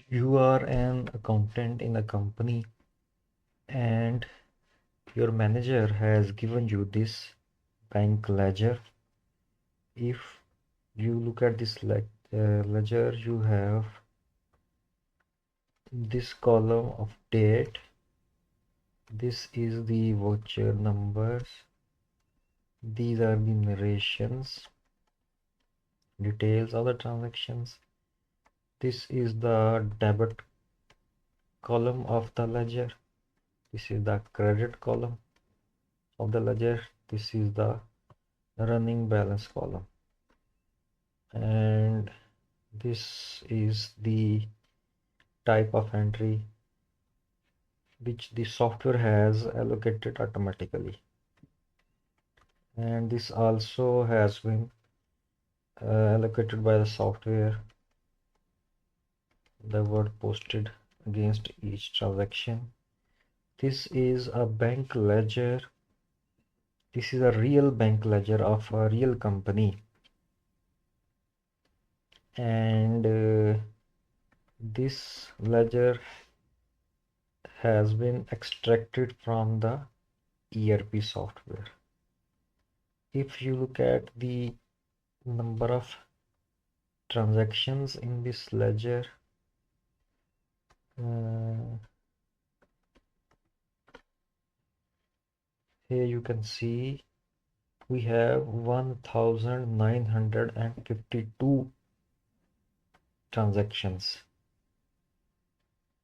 You are an accountant in a company and your manager has given you this bank ledger. If you look at this ledger, you have this column of date. This is the voucher numbers. These are the narrations, details of the transactions. This is the debit column of the ledger. This is the credit column of the ledger. This is the running balance column. And this is the type of entry which the software has allocated automatically. And this also has been allocated by the software, the word posted against each transaction. This is a bank ledger. This is a real bank ledger of a real company. And this ledger has been extracted from the ERP software. If you look at the number of transactions in this ledger, here you can see we have 1952 transactions,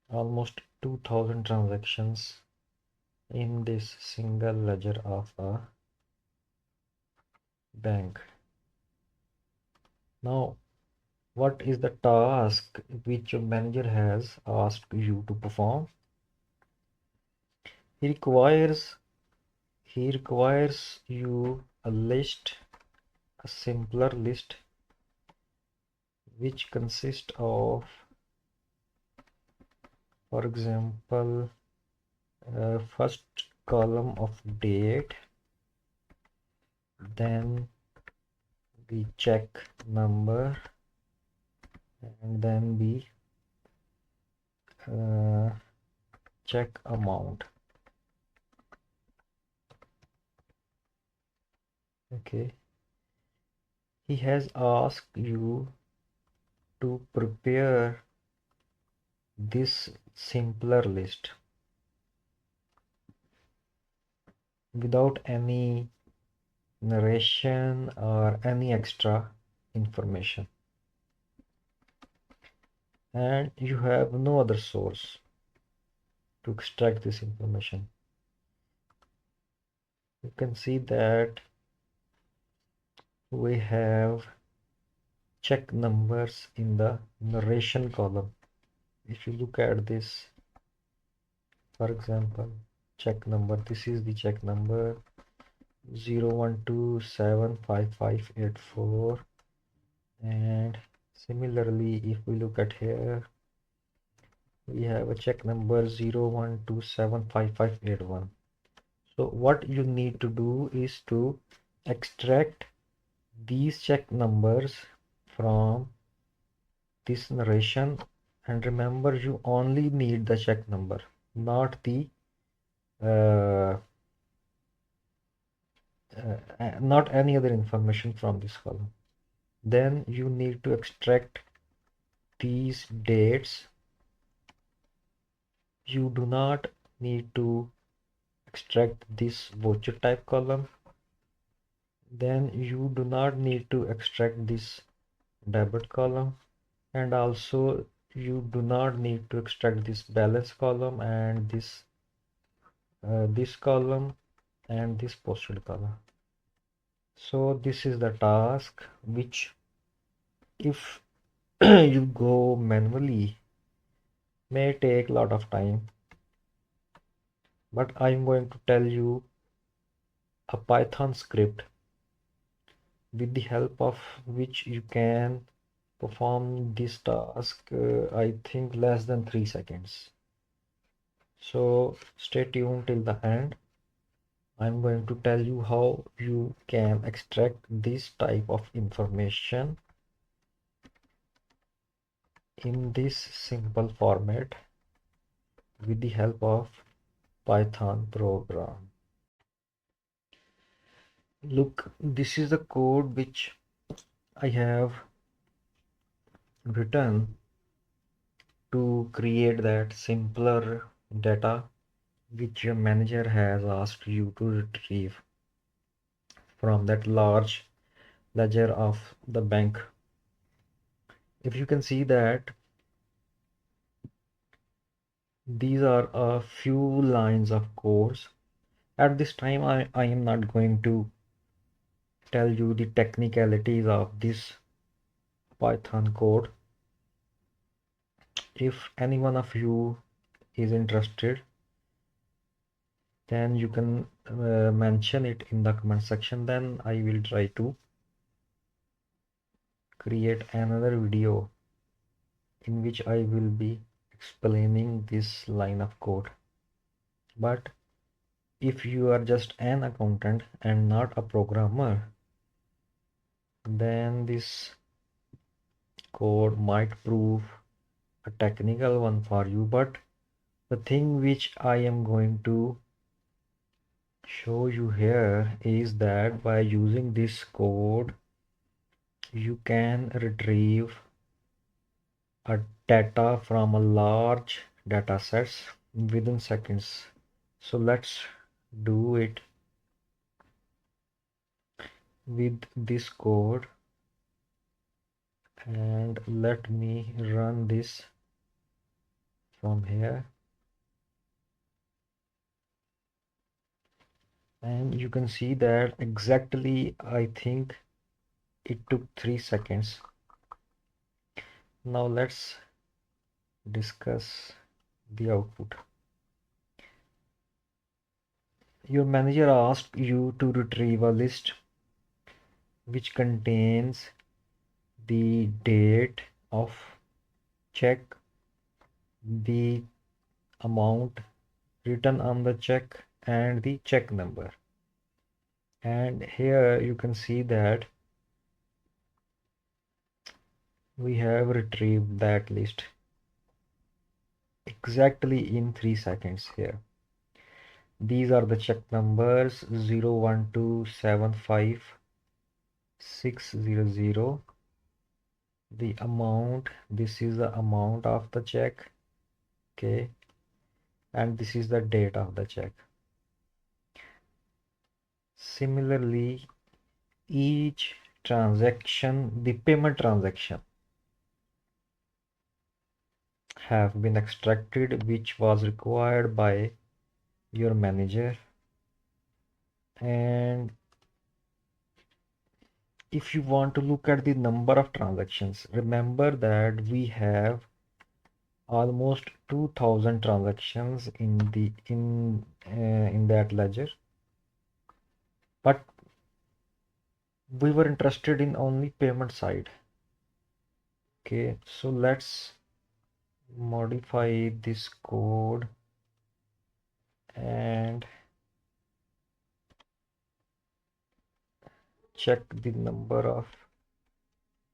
almost 2000 transactions in this single ledger of a bank. Now, what is the task which your manager has asked you to perform? He requires you a list, a simpler list, which consists of, for example, first column of date, then the check number, and then the check amount. Okay, he has asked you to prepare this simpler list without any narration or any extra information, and you have no other source to extract this information. You can see that we have check numbers in the narration column. If you look at this, for example, check number, this is the check number 012755584, and similarly if we look at here, we have a check number 012755581. So what you need to do is to extract these check numbers from this narration, and remember, you only need the check number, not the not any other information from this column. Then you need to extract these dates. You do not need to extract this voucher type column. Then you do not need to extract this debit column, and also you do not need to extract this balance column and this column and this posted column. So this is the task which, if you go manually, may take a lot of time, but I'm going to tell you a Python script with the help of which you can perform this task, I think less than 3 seconds. So stay tuned till the end. I'm going to tell you how you can extract this type of information in this simple format with the help of Python program. Look, this is the code which I have written to create that simpler data which your manager has asked you to retrieve from that large ledger of the bank. If you can see that these are a few lines of codes. At this time, I am not going to tell you the technicalities of this Python code. If any one of you is interested, then you can mention it in the comment section. Then I will try to create another video in which I will be explaining this line of code. But if you are just an accountant and not a programmer, then this code might prove a technical one for you. But the thing which I am going to show you here is that by using this code you can retrieve a data from a large data sets within seconds. So let's do it with this code, and let me run this from here, and you can see that exactly I think it took 3 seconds. Now let's discuss the output. Your manager asked you to retrieve a list which contains the date of check, the amount written on the check, and the check number. And here you can see that we have retrieved that list exactly in 3 seconds here. These are the check numbers 01275,600. The amount, this is the amount of the check, okay, and this is the date of the check. Similarly, each transaction, the payment transaction, have been extracted which was required by your manager. And if you want to look at the number of transactions, remember that we have almost 2000 transactions in that ledger, but we were interested in only payment side. Okay, so let's modify this code and check the number of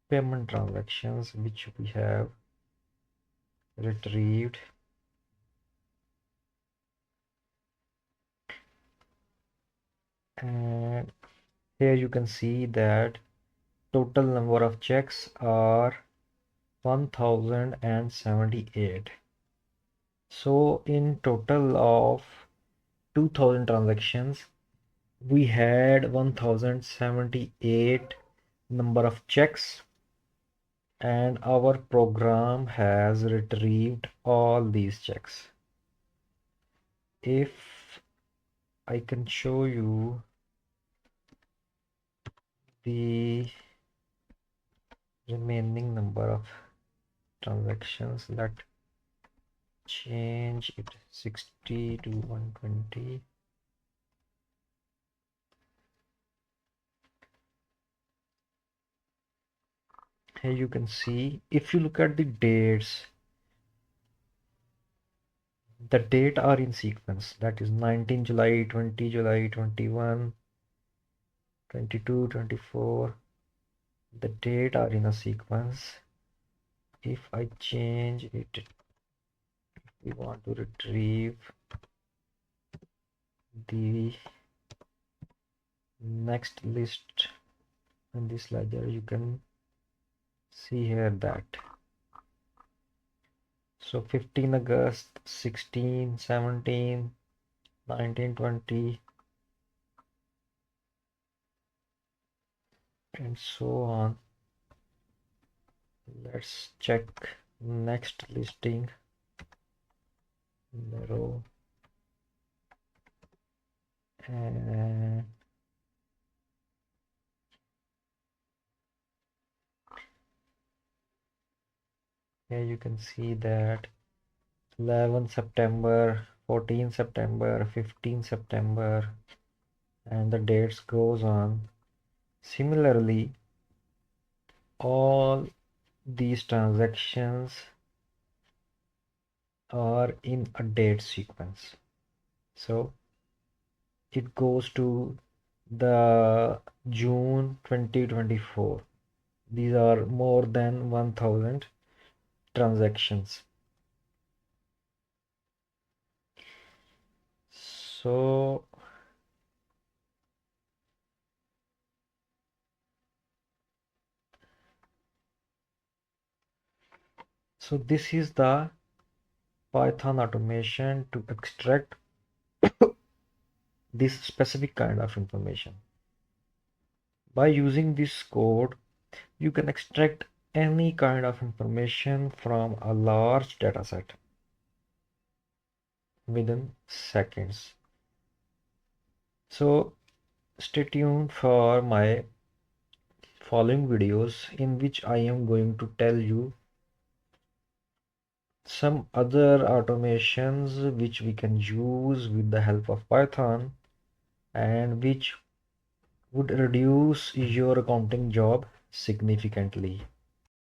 payment transactions which we have retrieved. And here you can see that total number of checks are 1078. So in total of 2000 transactions, we had 1078 number of checks, and our program has retrieved all these checks. If I can show you the remaining number of transactions, that change it 60 to 120. Here you can see, if you look at the dates, the date are in sequence, that is 19 July, 20 July, 21, 22, 24. The date are in a sequence. if I change it, we want to retrieve the next list in this ledger, you can see here that so 15 August, 16, 17, 19, 20 and so on. Let's check next listing, narrow, and here you can see that 11 September, 14 September, 15 September, and the dates goes on. Similarly, all these transactions are in a date sequence. So it goes to the June 2024. These are more than 1000 transactions. So this is the Python automation to extract this specific kind of information. By using this code, you can extract any kind of information from a large data set within seconds. So stay tuned for my following videos in which I am going to tell you some other automations which we can use with the help of Python and which would reduce your accounting job significantly.